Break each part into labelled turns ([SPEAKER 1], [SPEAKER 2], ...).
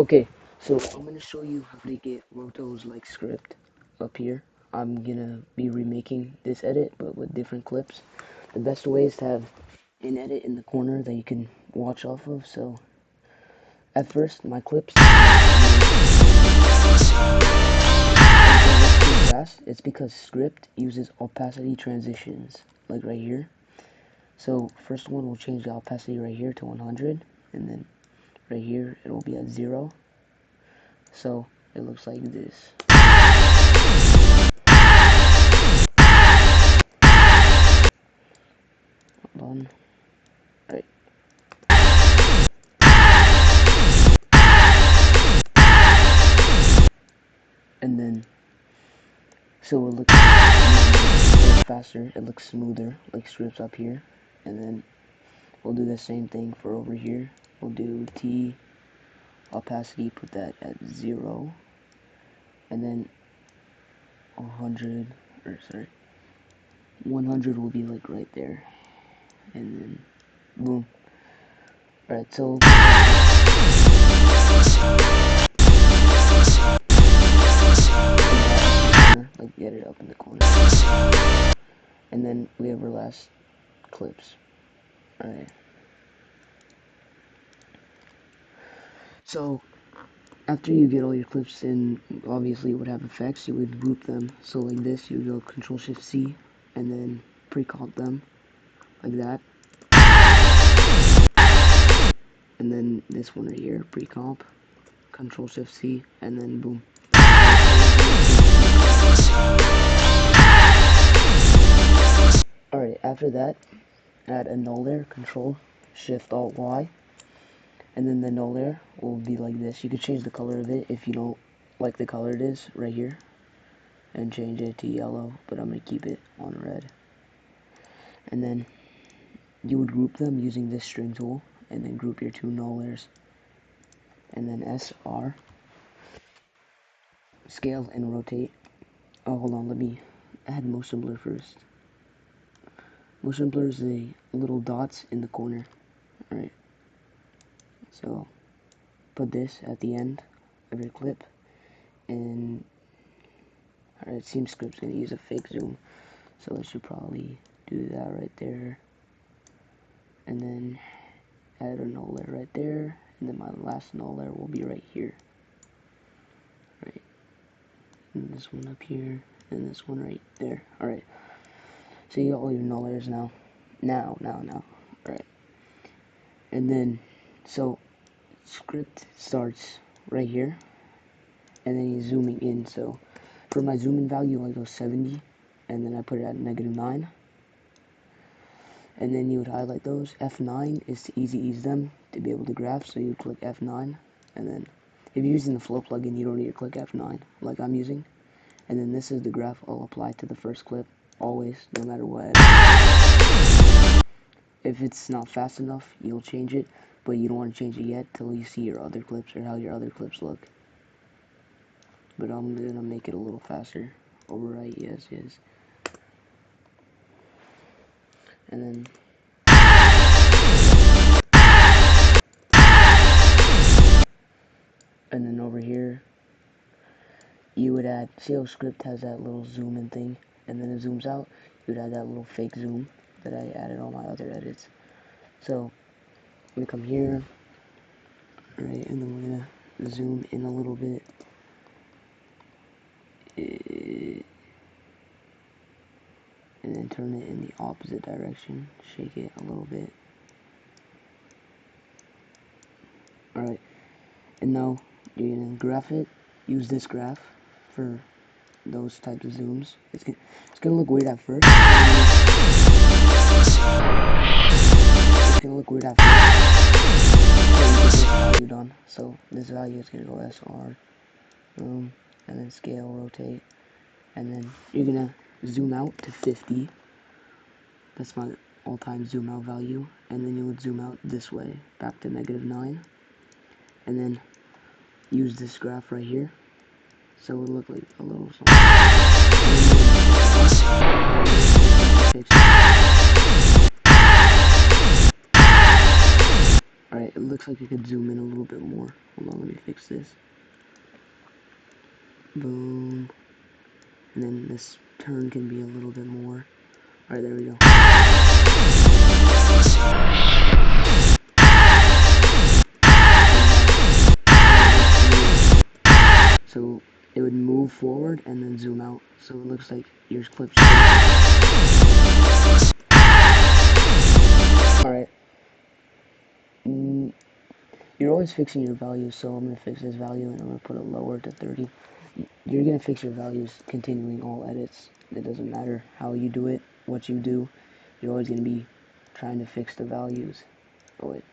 [SPEAKER 1] Okay, so I'm gonna show you how to get Roto's like script up here. I'm gonna be remaking this edit but with different clips. The best way is to have an edit in the corner that you can watch off of. So at first my clips fast. It's because script uses opacity transitions like right here. So first one will change the opacity right here to 100, and then right here it will be at 0. So it looks like this. Hold on. Right. And then so it looks faster, it looks smoother, like strips up here. And then we'll do the same thing for over here. We'll do T opacity, put that at 0. And then 100 will be like right there. And then boom. Alright, so like get it up in the corner. And then we have our last clips. Alright. So after you get all your clips in, obviously it would have effects, you would group them. So like this, you would go Control Shift C and then pre-comp them like that. And then this one right here, pre-comp, Control Shift C, and then boom. Alright, after that, add a null layer, Control Shift Alt Y, and then the null layer will be like this. You can change the color of it if you don't like the color it is right here, and change it to yellow, but I'm going to keep it on red. And then you would group them using this string tool, and then group your two null layers. And then SR, scale and rotate. Oh, hold on, let me add motion blur first. Motion blur is the little dots in the corner. Alright, so put this at the end of your clip, and alright, it seems script's gonna use a fake zoom, so I should probably do that right there, and then add a null layer right there, and then my last null layer will be right here. Right, and this one up here, and this one right there. Alright, so you got all your null layers now. Alright, and then so script starts right here, and then he's zooming in. So for my zoom in value, I go 70, and then I put it at -9. And then you would highlight those. F9 is to easy ease them to be able to graph, so you click F9, and then if you're using the flow plugin, you don't need to click F9 like I'm using. And then this is the graph I'll apply to the first clip, always, no matter what. If it's not fast enough, you'll change it, but you don't want to change it yet till you see your other clips or how your other clips look. But I'm gonna make it a little faster. Overwrite, yes. And then over here, you would add, see how script has that little zoom in thing, and then it zooms out, you would add that little fake zoom that I added on my other edits. So I'm gonna come here, right, and then we're gonna zoom in a little bit. And then turn it in the opposite direction, shake it a little bit. Alright, and now you're gonna graph it, use this graph for those types of zooms. It's gonna look weird at first. So this value is gonna go SR, and then scale, rotate, and then you're gonna zoom out to 50. That's my all-time zoom out value, and then you would zoom out this way back to -9, and then use this graph right here, so it would look like a little something. Alright, it looks like I could zoom in a little bit more. Hold on, let me fix this. Boom. And then this turn can be a little bit more. Alright, there we go. So it would move forward and then zoom out. So it looks like your clip's alright. You're always fixing your values, so I'm going to fix this value and I'm going to put it lower to 30. You're going to fix your values continuing all edits. It doesn't matter how you do it, what you do. You're always going to be trying to fix the values. Oh wait.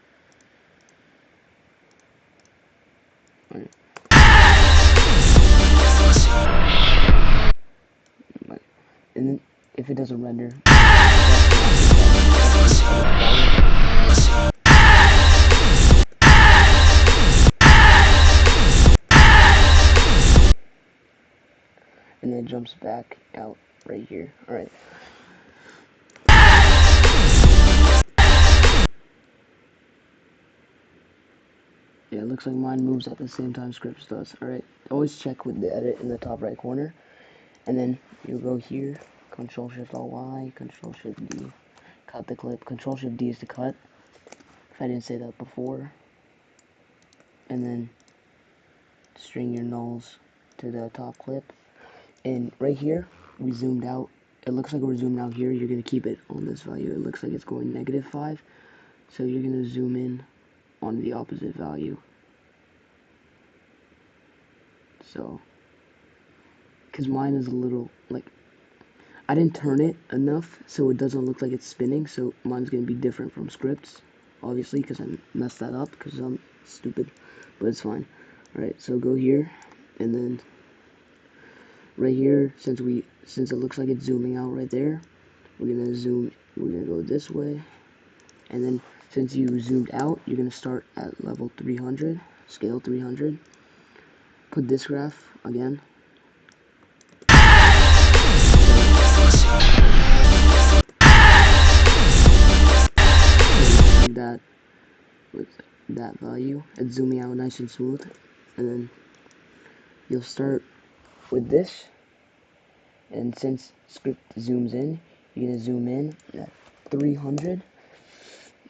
[SPEAKER 1] Alright. And then if it doesn't render, and then it jumps back out right here. Alright. Yeah, it looks like mine moves at the same time Scripts does. Alright, always check with the edit in the top right corner. And then you go here, Control Shift Alt Y, Control Shift D, cut the clip. Control Shift D is to cut, if I didn't say that before. And then string your nulls to the top clip. And right here, we zoomed out. It looks like we're zoomed out here. You're going to keep it on this value. It looks like it's going -5. So you're going to zoom in on the opposite value. So, because mine is a little, like, I didn't turn it enough so it doesn't look like it's spinning, so mine's going to be different from Scripts, obviously, because I messed that up, because I'm stupid, but it's fine. Alright, so go here, and then right here, since it looks like it's zooming out right there, we're going to go this way, and then since you zoomed out, you're going to start at level 300, scale 300, put this graph again, that with that value, it's zooming out nice and smooth, and then you'll start with this, and since Script zooms in, you're going to zoom in at 300,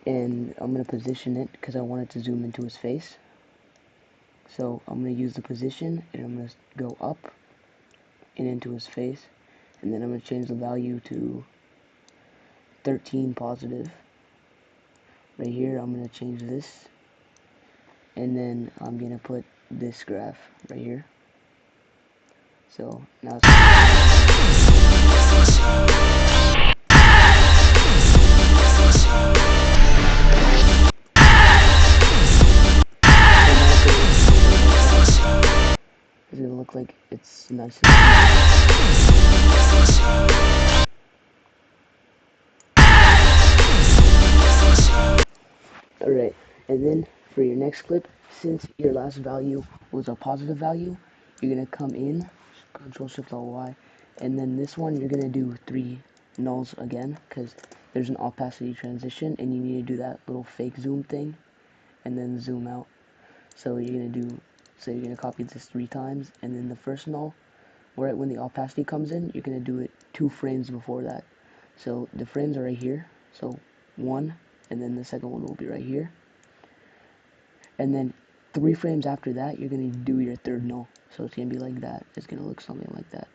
[SPEAKER 1] and I'm going to position it because I want it to zoom into his face. So I'm going to use the position, and I'm going to go up and into his face, and then I'm going to change the value to 13 positive. Right here, I'm going to change this, and then I'm going to put this graph right here. So now it's gonna look like it's nice. Alright, and then for your next clip, since your last value was a positive value, you're gonna come in, Control Shift Alt Y, and then this one you're gonna do 3 nulls again, because there's an opacity transition, and you need to do that little fake zoom thing, and then zoom out. So you're gonna copy this 3 times, and then the first null, right when the opacity comes in, you're gonna do it 2 frames before that. So the frames are right here, so 1, and then the second one will be right here. And then 3 frames after that, you're going to do your third null. So it's going to be like that. It's going to look something like that.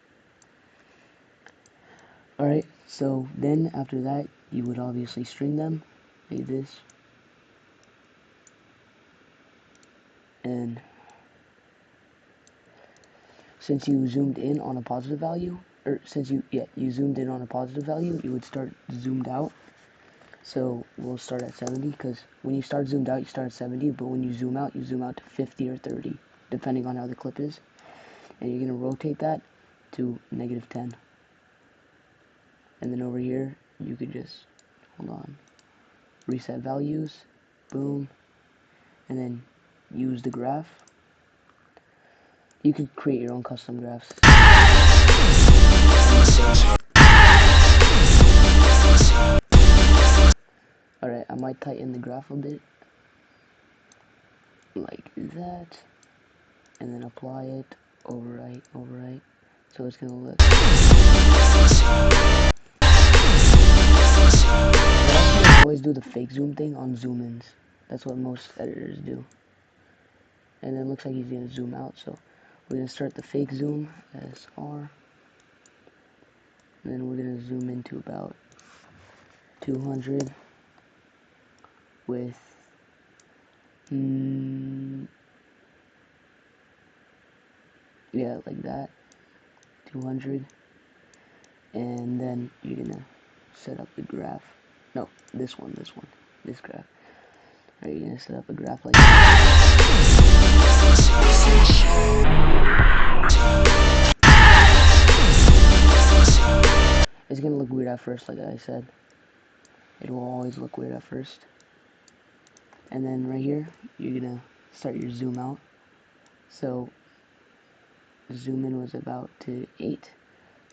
[SPEAKER 1] Alright, so then after that, you would obviously string them, like this. And since you zoomed in on a positive value, or since you zoomed in on a positive value, you would start zoomed out. So we'll start at 70, because when you start zoomed out, you start at 70, but when you zoom out to 50 or 30, depending on how the clip is. And you're going to rotate that to -10. And then over here, you could just, hold on, reset values, boom, and then use the graph. You could create your own custom graphs. Alright, I might tighten the graph a bit. like that, and then apply it, overwrite, so it's gonna look. I always do the fake zoom thing on zoom-ins. That's what most editors do. And it looks like he's gonna zoom out, so we're gonna start the fake zoom as R, and then we're gonna zoom into about 200 with yeah, like that, 200, and then you're gonna set up the graph. No, this graph. Alright, you're gonna set up a graph like that. It's gonna look weird at first, like I said. It will always look weird at first. And then right here, you're gonna start your zoom out. So zoom in was about to 8.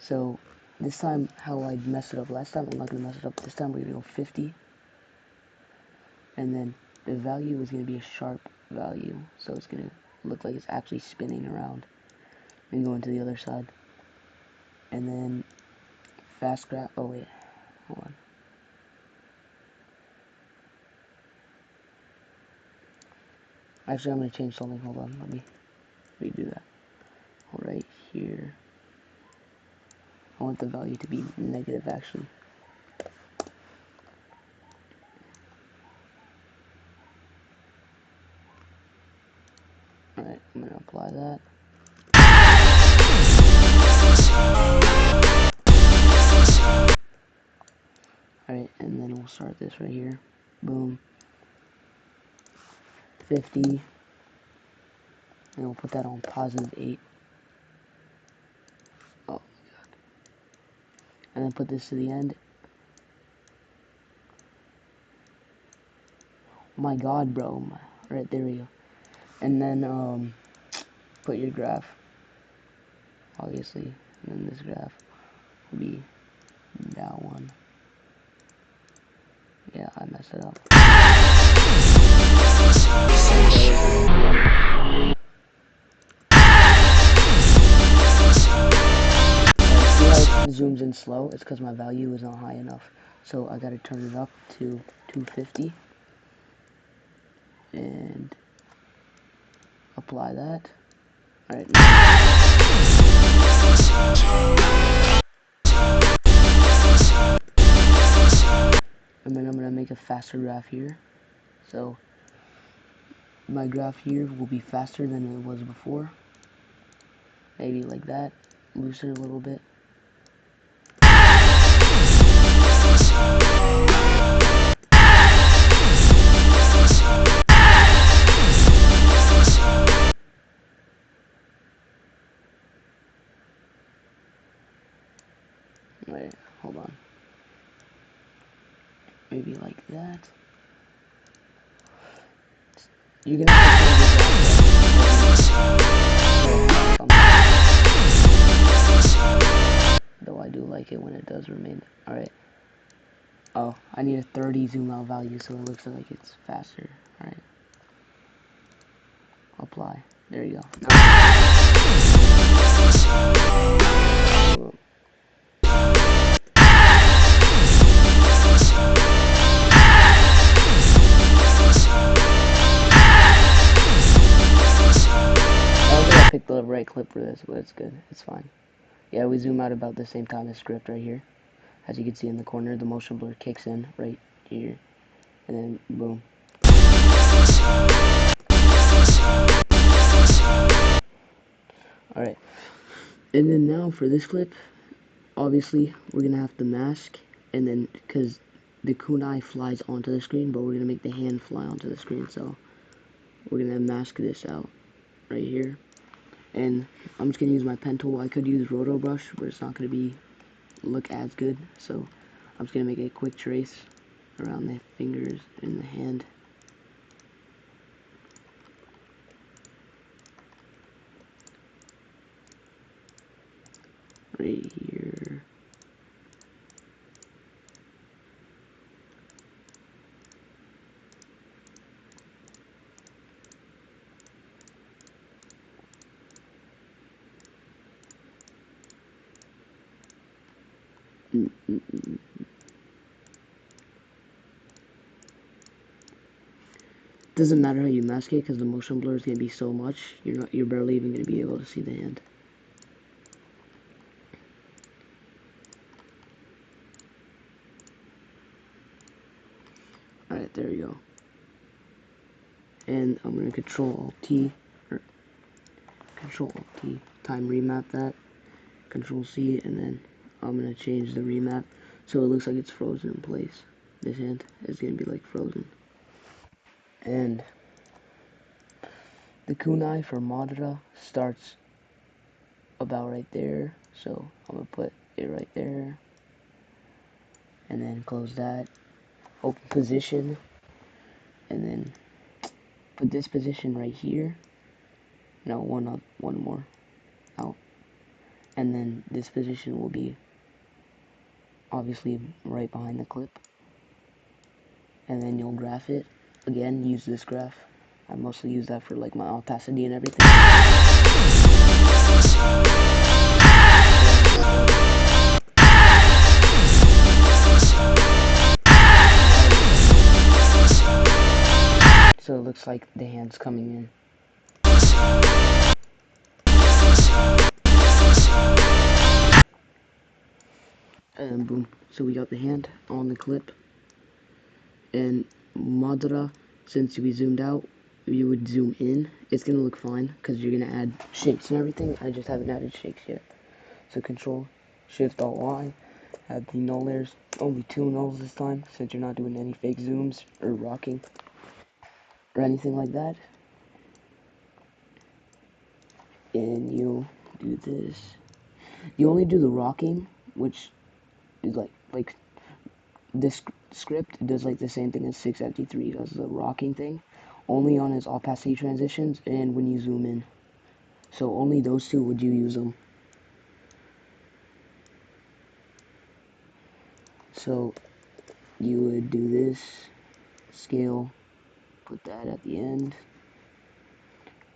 [SPEAKER 1] So this time, how I messed it up last time, I'm not gonna mess it up this time. We're gonna go 50, and then the value is gonna be a sharp value, so it's gonna look like it's actually spinning around. And going to the other side, and then fast graph. Oh wait, hold on. Actually, I'm gonna change something. Hold on, let me redo that. Right here, I want the value to be negative, actually. Alright, I'm gonna apply that. Alright, and then we'll start this right here. Boom. 50. And we'll put that on positive 8. Oh my god. And then put this to the end. Oh my god, bro. Alright, there we go. And then, put your graph. Obviously. And then this graph will be that one. Yeah, I messed it up. Zooms in slow. It's because my value is not high enough, so I gotta turn it up to 250 and apply that. Alright, and then I'm gonna make a faster graph here, so my graph here will be faster than it was before, maybe like that, looser a little bit. Wait, hold on. Maybe like that. You're gonna though I do like it when it does remain. Alright. Oh, I need a 30 zoom out value so it looks like it's faster. Alright. Apply. There you go. I picked the right clip for this, but it's good. It's fine. Yeah, we zoom out about the same time as script right here. As you can see in the corner, the motion blur kicks in right here. And then, boom. Alright. And then now for this clip, obviously, we're going to have to mask. And then, because the kunai flies onto the screen, but we're going to make the hand fly onto the screen. So, we're going to mask this out right here. And I'm just going to use my pen tool. I could use Roto brush, but it's not going to look as good. So, I'm just going to make a quick trace around the fingers and the hand. Right here. Doesn't matter how you mask it because the motion blur is gonna be so much you're barely even gonna be able to see the hand. Alright, there you go. And I'm gonna Control T or Control T, time remap that, Control C, and then I'm gonna change the remap so it looks like it's frozen in place. This hand is gonna be like frozen. And the kunai for Madara starts about right there, so I'm gonna put it right there, and then close that, open position, and then put this position right here. No, one more out, and then this position will be obviously right behind the clip, and then you'll graph it. Again, use this graph. I mostly use that for like my opacity and everything. So it looks like the hand's coming in. And boom. So we got the hand on the clip. And Madara, since we zoomed out, you would zoom in. It's gonna look fine because you're gonna add shapes and everything. I just haven't added shapes yet. So Control Shift Alt Y, add the null layers. Only 2 nulls this time since you're not doing any fake zooms or rocking or anything like that. And you do this. You only do the rocking, which is like this script does like the same thing as 6FD3 does, the rocking thing, only on its opacity transitions and when you zoom in. So only those two would you use them. So you would do this, scale, put that at the end,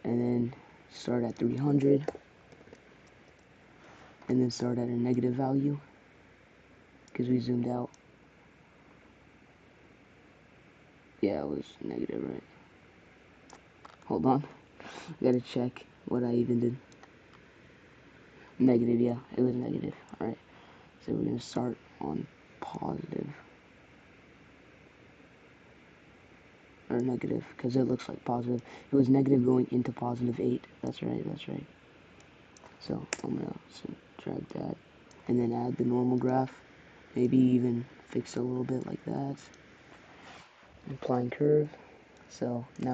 [SPEAKER 1] and then start at 300, and then start at a negative value, because we zoomed out. Yeah, it was negative, right? Hold on, I gotta check what I even did. Negative, yeah, it was negative. Alright, so we're gonna start on positive. Or negative, because it looks like positive. It was negative going into positive 8. That's right, that's right. So I'm gonna subtract that, and then add the normal graph. Maybe even fix it a little bit like that. Applying curve. So now.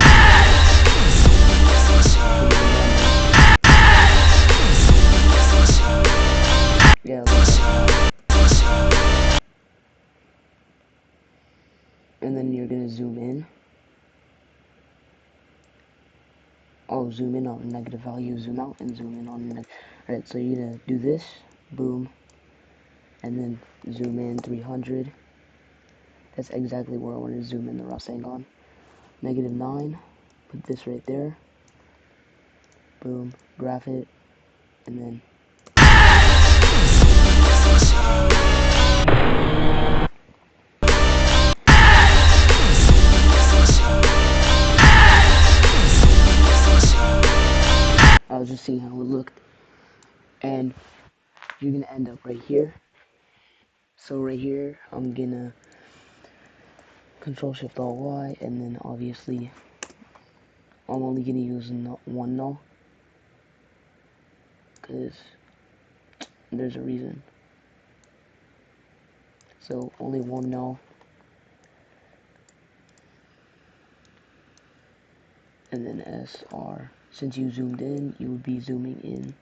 [SPEAKER 1] Yeah. And then you're gonna zoom in. Oh, zoom in on a negative value, zoom out, and zoom in on a negative. Alright, so you're gonna do this, boom, and then zoom in 300. That's exactly where I want to zoom in the Rasengan. Negative 9, put this right there, boom, graph it, and then I was just seeing how it looked, and you're gonna end up right here. So right here, I'm gonna Control Shift Alt Y, and then obviously I'm only gonna use one null, because there's a reason. So only one null, and then SR. Since you zoomed in, you would be zooming in.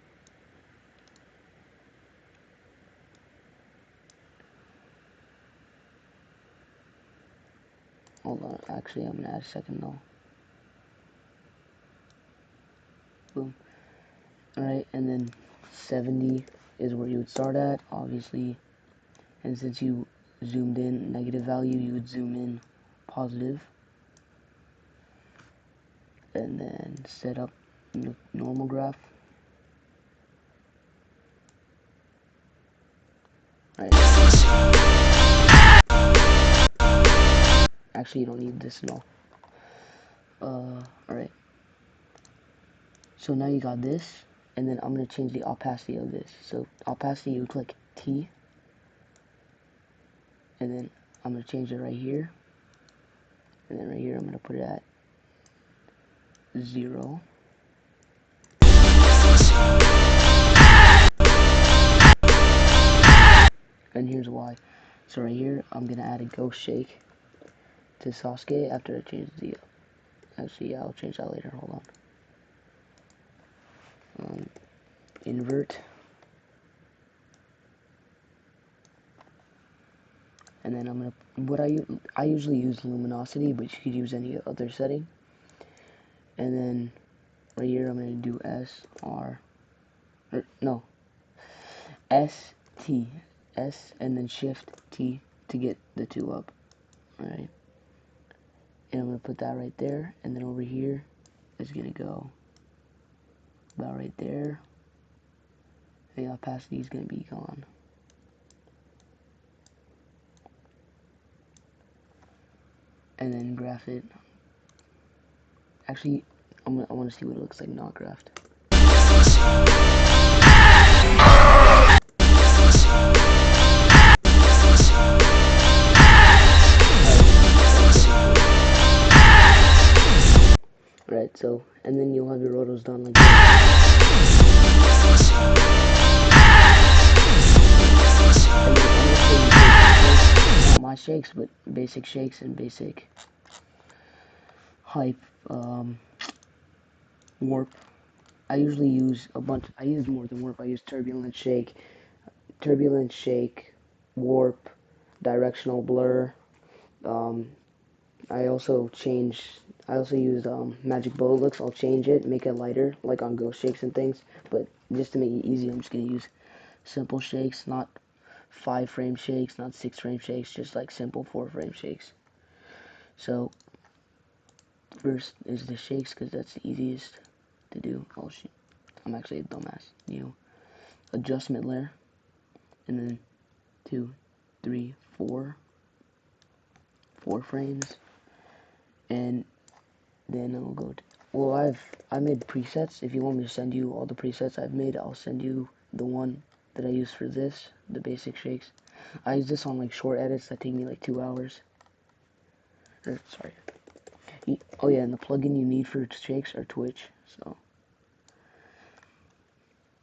[SPEAKER 1] Hold on, actually I'm gonna add a second null. Boom. Alright, and then 70 is where you would start at, obviously. And since you zoomed in negative value, you would zoom in positive. And then set up normal graph. Right. Actually, you don't need this at all. Alright. So now you got this, and then I'm going to change the opacity of this. So opacity, you click T, and then I'm going to change it right here, and then right here I'm going to put it at 0. And here's why. So right here, I'm going to add a ghost shake to Sasuke after I change the... Actually, yeah, I'll change that later. Hold on. Invert. And then I'm gonna I usually use luminosity, but you could use any other setting. And then right here I'm gonna do S and then Shift T to get the 2 up. Alright. And I'm gonna put that right there, and then over here is gonna go about right there. The opacity is gonna be gone. And then graph it. Actually, I want to see what it looks like not graphed. Right, so, and then you'll have your rotos done like this. Not my shakes, but basic shakes and basic hype, warp. I usually use I use more than warp. I use turbulent shake, warp, directional blur. I also use magic bullet looks. I'll change it, make it lighter, like on ghost shakes and things. But just to make it easy, I'm just gonna use simple shakes, not 5-frame shakes, not 6-frame shakes, just like simple 4-frame shakes. So first is the shakes, because that's the easiest to do. Oh shit, I'm actually a dumbass. Adjustment layer, and then 2, 3, 4 frames, and then I'll go to, well, I made presets. If you want me to send you all the presets I've made, I'll send you the one that I use for this, the basic shakes. I use this on like short edits that take me like 2 hours. Sorry. Oh yeah, and the plugin you need for shakes are Twitch. So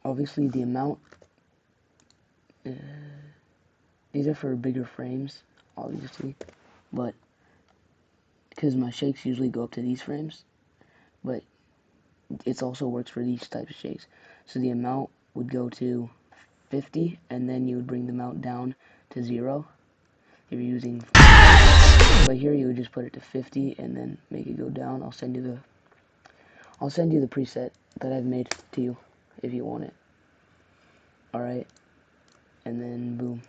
[SPEAKER 1] obviously the amount, these are for bigger frames, obviously, but because my shakes usually go up to these frames, but it also works for these types of shakes. So the amount would go to 50, and then you would bring the amount down to 0 if you're using, but here you would just put it to 50 and then make it go down. I'll send you the preset that I've made to you if you want it. Alright, and then boom,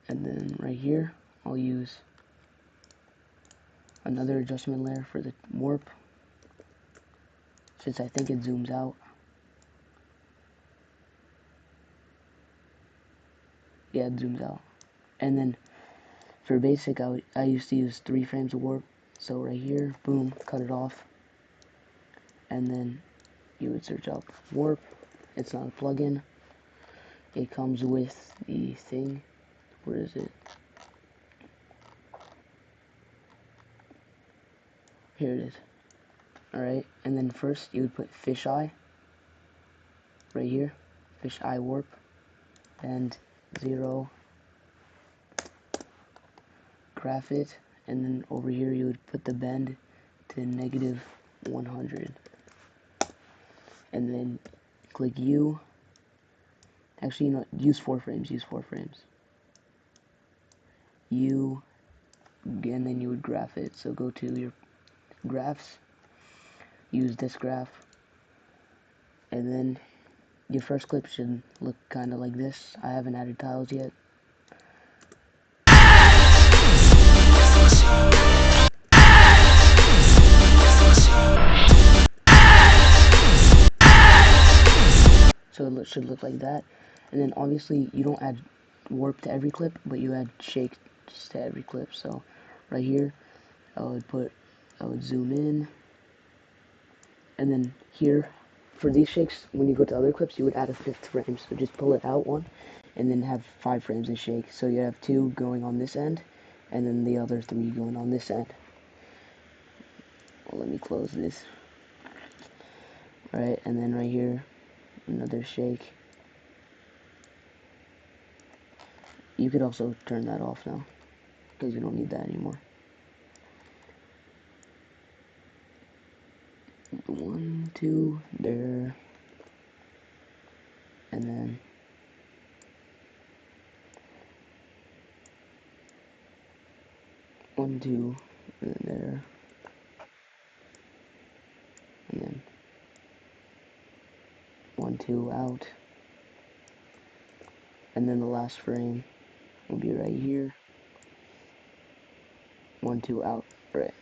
[SPEAKER 1] and then right here I'll use another adjustment layer for the warp, since I think it zooms out. Yeah, it zooms out. And then for basic, I used to use 3 frames of warp. So right here, boom, cut it off. And then you would search up warp. It's not a plugin. It comes with the thing. Where is it? Here it is. Alright, and then first you would put fisheye. Right here. Fisheye warp. And 0. Graph it. And then over here you would put the bend to -100. And then click U. Actually, you know, use 4 frames. U, and then you would graph it. So go to your graphs, use this graph, and then your first clip should look kind of like this. I haven't added tiles yet. So it should look like that. And then obviously you don't add warp to every clip, but you add shake just to every clip. So right here, I would zoom in, and then here, for these shakes, when you go to other clips, you would add a 5th frame. So just pull it out one, and then have 5 frames of shake. So you have 2 going on this end, and then the other 3 going on this end. Well, let me close this. Alright, and then right here, another shake. You could also turn that off now, because you don't need that anymore. 1, 2, there, and then 1, 2, and then there, and then 1, 2 out, and then the last frame will be right here. 1, 2 out, right.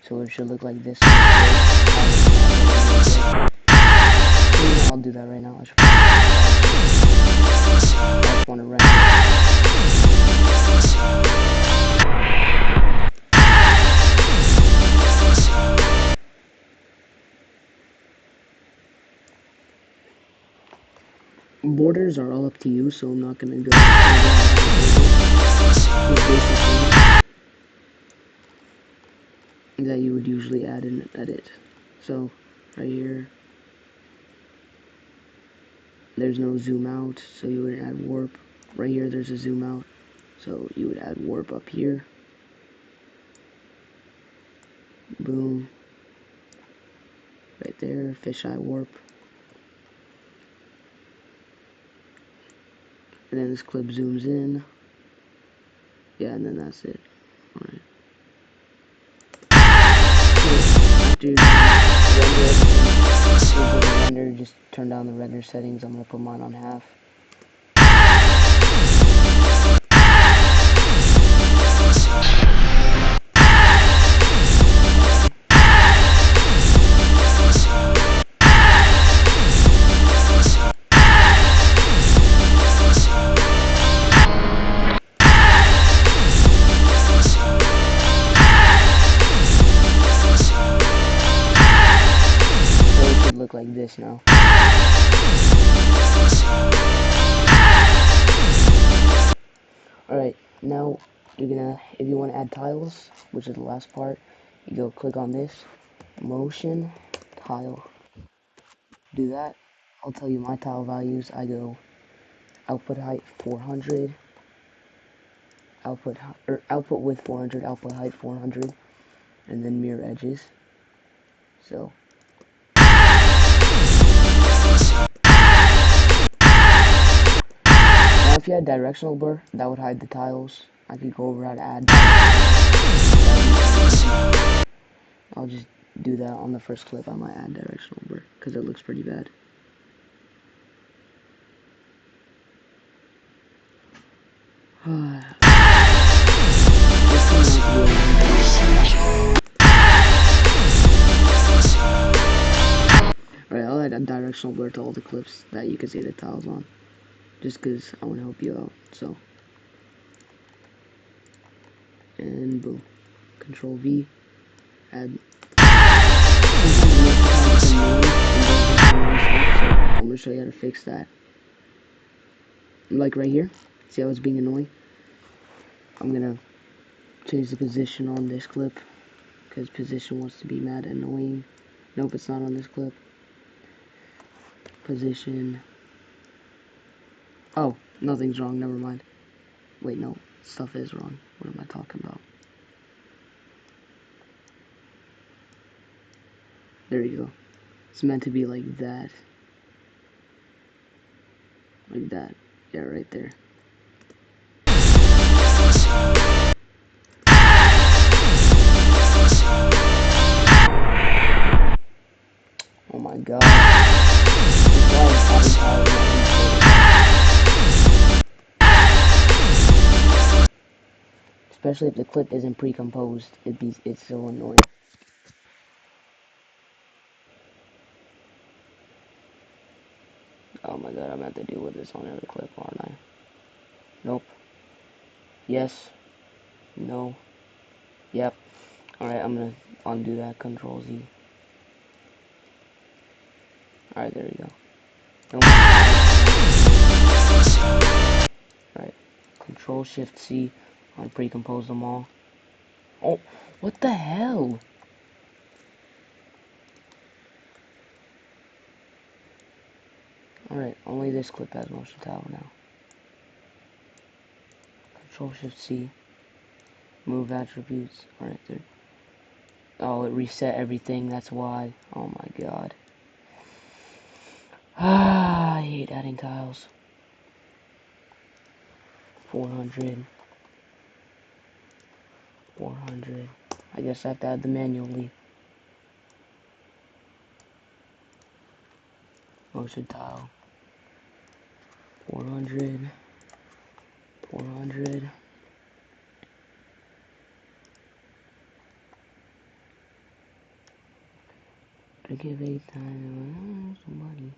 [SPEAKER 1] So it should look like this. I'll do that right now. I just want to render. Borders are all up to you, so I'm not gonna go. That you would usually add in an edit. So right here, there's no zoom out, so you would add warp. Right here, there's a zoom out, so you would add warp up here. Boom. Right there, fisheye warp. And then this clip zooms in. Yeah, and then that's it. Alright. After you render, just turn down the render settings. I'm gonna put mine on half. Look like this now. Alright, now you're gonna, if you want to add tiles, which is the last part, you go click on this, motion, tile. Do that. I'll tell you my tile values. I go output height 400, output width 400, output height 400, and then mirror edges. So now if you had directional blur, that would hide the tiles. I could go over how to add. I'll just do that on the first clip. I might add directional blur because it looks pretty bad. Alright, I'll add a directional blur to all the clips that you can see the tiles on, just because I want to help you out. So, and boom, Control V, add. So I'm gonna show you how to fix that. Like right here, see how it's being annoying? I'm gonna change the position on this clip because position wants to be mad annoying. Nope, it's not on this clip. Position. Oh, nothing's wrong, never mind. Wait, no, stuff is wrong. What am I talking about? There you go. It's meant to be like that. Like that. Yeah, right there. Oh my god. Especially if the clip isn't pre-composed, it's so annoying. Oh Oh my god, I'm gonna have to deal with this on another clip, aren't I? Nope. Yes. No. Yep. Alright, I'm gonna undo that. Control Z. Alright, there you go. Alright. Control Shift C. I'll pre-compose them all. Oh, what the hell? Alright, only this clip has motion tile now. Control Shift C. Move attributes. Alright, there. Oh, it reset everything, that's why. Oh my god. Ah, I hate adding tiles. 400. 400. I guess I have to add them manually. Motion tile. 400. 400. I give 8 times somebody.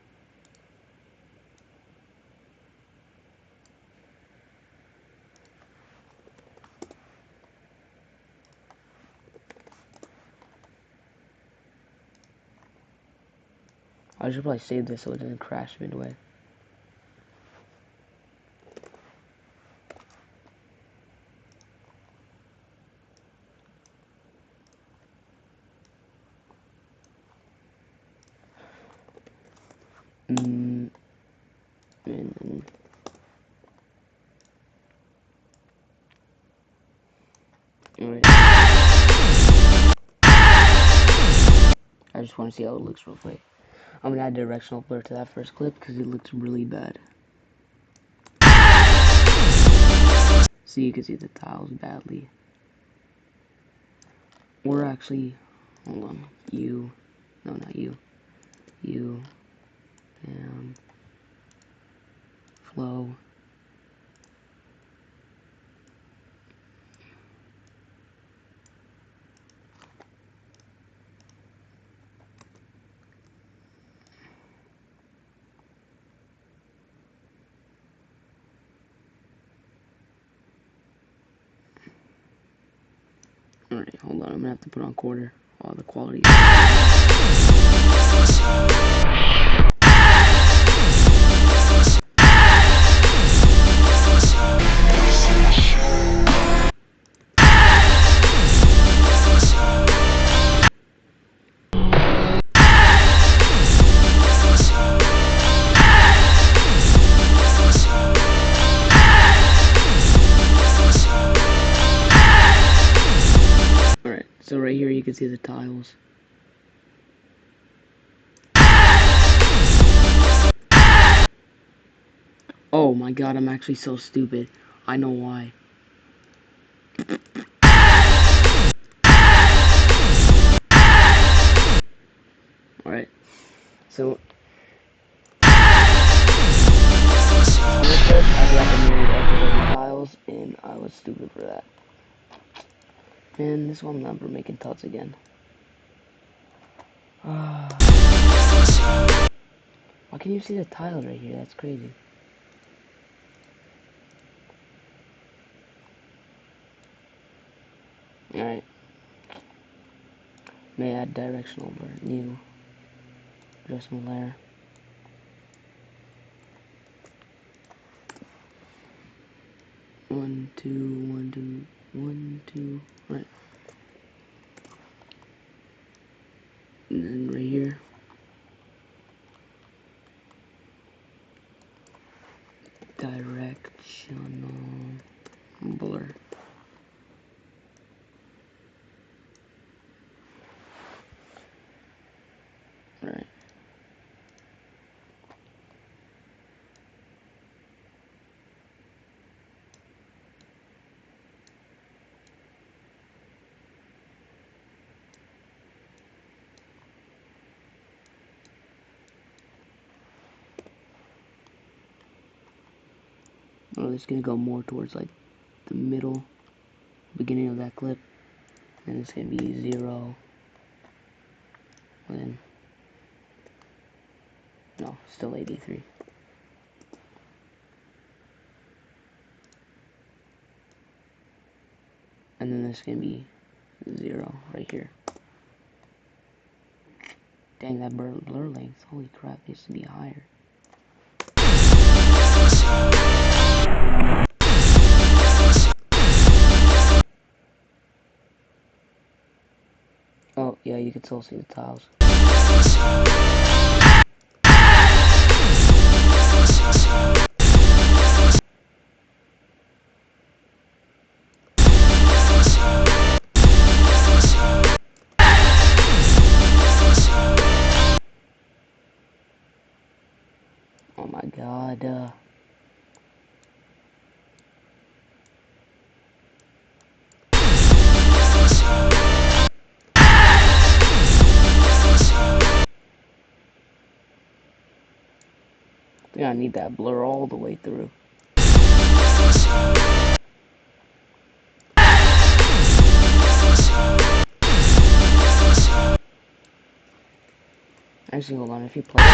[SPEAKER 1] I should probably save this so it doesn't crash midway. And then alright. I just want to see how it looks real quick. I'm gonna add directional blur to that first clip because it looks really bad. See, you can see the tiles badly. Or actually, hold on. No, not you. Flow. Alright, hold on. I'm gonna have to put on quarter. Oh, the quality. Alright, so right here you can see the tiles. Oh my god, I'm actually so stupid. I know why. Alright, so I recommended tiles, and I was stupid for that. And this one number making tuts again. Why can you see the tiles right here? That's crazy. Alright. May add directional blur. New. Adjustment layer. One, two. Right. And then right here. Directional blur. Alright. Oh, it's gonna go more towards like the middle, beginning of that clip. And it's gonna be 0. And then, no, still 83. And then this can be 0 right here. Dang, that blur length, holy crap, needs to be higher. Oh, yeah, you can still see the tiles. Oh my god, I need that blur all the way through. Actually, hold on, if you play it...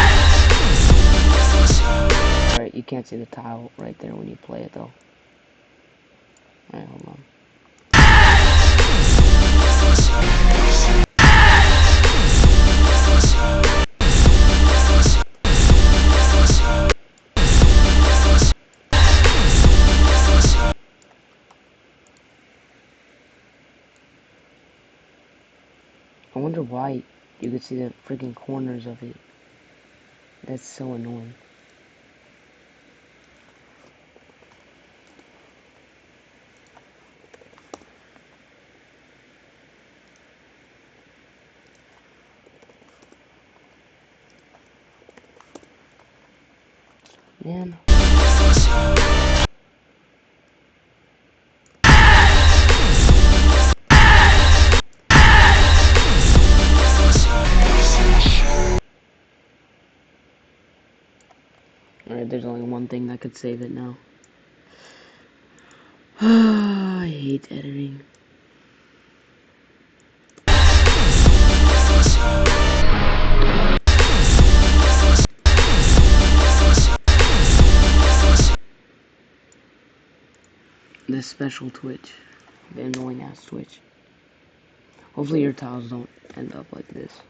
[SPEAKER 1] Alright, you can't see the tile right there when you play it, though. Alright, hold on. I wonder why you could see the freaking corners of it. That's so annoying. Man. Alright, there's only one thing that could save it now. I hate editing. This special twitch. The annoying ass twitch. Hopefully your tiles don't end up like this.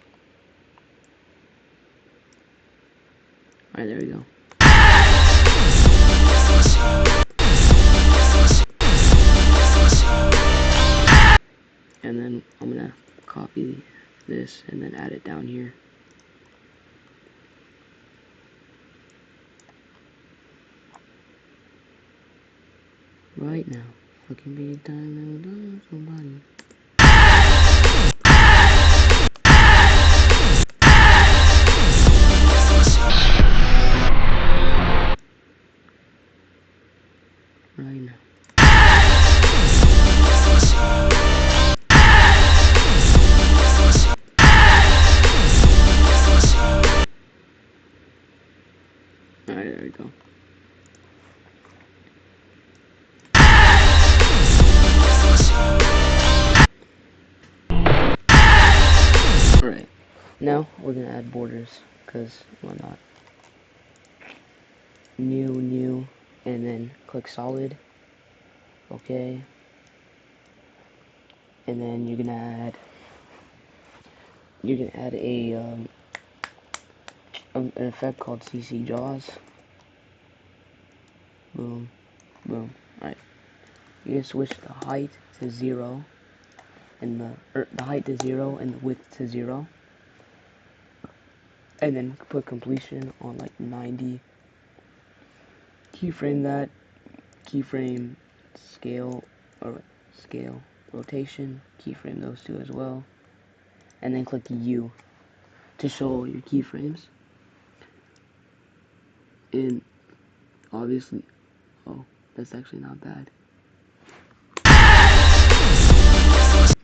[SPEAKER 1] Alright, there we go. And then I'm gonna copy this and then add it down here. Right now. Fucking big time that will love somebody. Right now. Alright, there we go. Alright. Now we're gonna add borders, cause why not? New, and then click solid. Okay. And then you're gonna add an effect called CC Jaws. Boom, boom. Alright. You can switch the height to 0 and the height to 0 and the width to 0. And then put completion on like 90. Keyframe that. Keyframe scale rotation. Keyframe those two as well. And then click U to show your keyframes. And obviously, oh, that's actually not bad.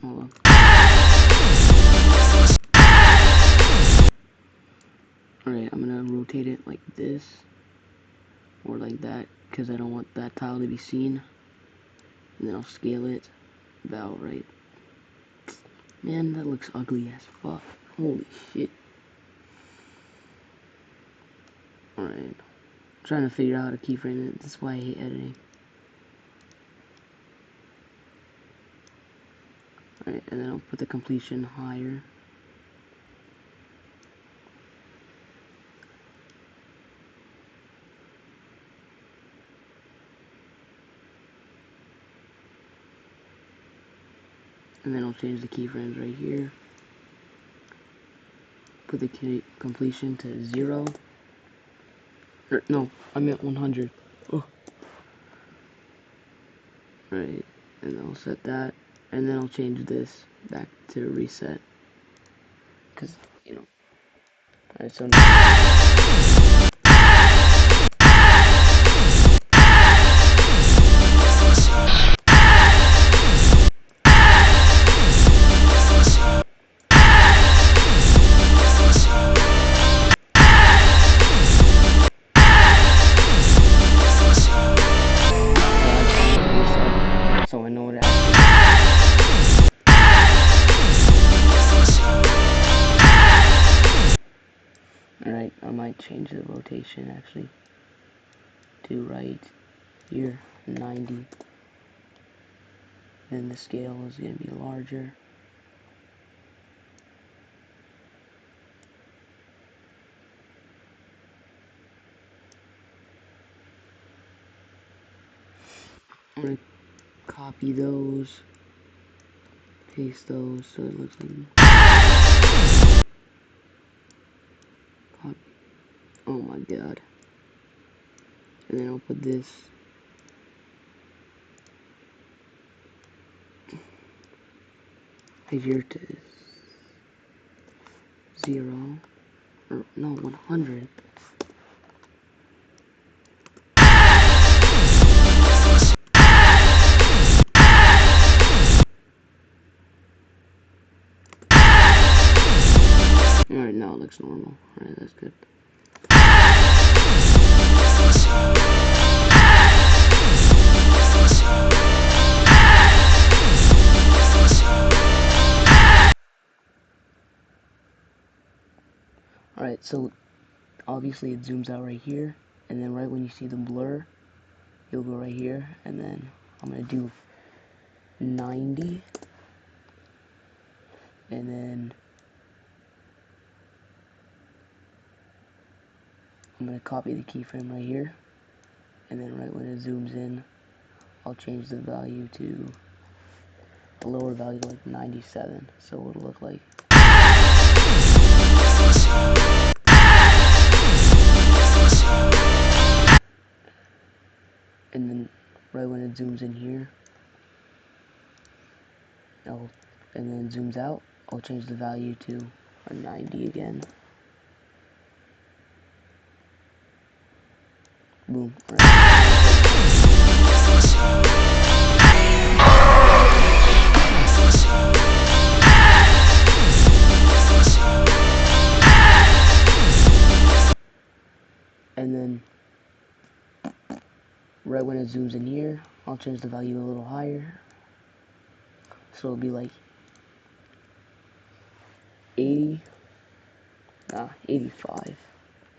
[SPEAKER 1] Hold on. Alright, I'm gonna rotate it like this, or like that, because I don't want that tile to be seen. And then I'll scale it about right. Man, that looks ugly as fuck. Holy shit. Alright. Trying to figure out how to keyframe it. That's why I hate editing. Alright, and then I'll put the completion higher. And then I'll change the keyframes right here. Put the completion to 0. No, I meant 100. Oh. Right, and I'll set that. And then I'll change this back to reset. Because, you know. Alright, so so I know what actually. Alright, I might change the rotation actually to right here, 90. Then the scale is going to be larger. I'm going to copy those, paste those so it looks like copy. Oh my god. And then I'll put this here to 0, or no, 100. Alright, now it looks normal. Alright, that's good. Alright, so obviously it zooms out right here, and then right when you see the blur, you'll go right here, and then I'm going to do 90, and then I'm going to copy the keyframe right here, and then right when it zooms in, I'll change the value to a lower value like 97, so it'll look like and then right when it zooms in here, and then it zooms out, I'll change the value to a 90 again. Boom. And then right when it zooms in here, I'll change the value a little higher, so it'll be like 80, 85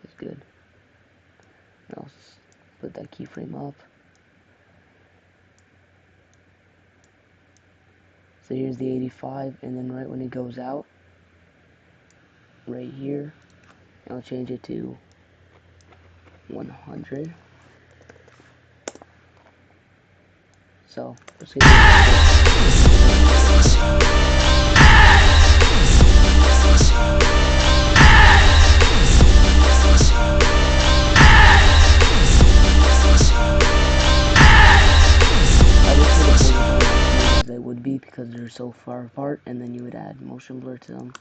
[SPEAKER 1] is good. I'll put that keyframe up. So here's the 85, and then right when it goes out, right here, I'll change it to 100. So let's see. They would be because they're so far apart, and then you would add motion blur to them.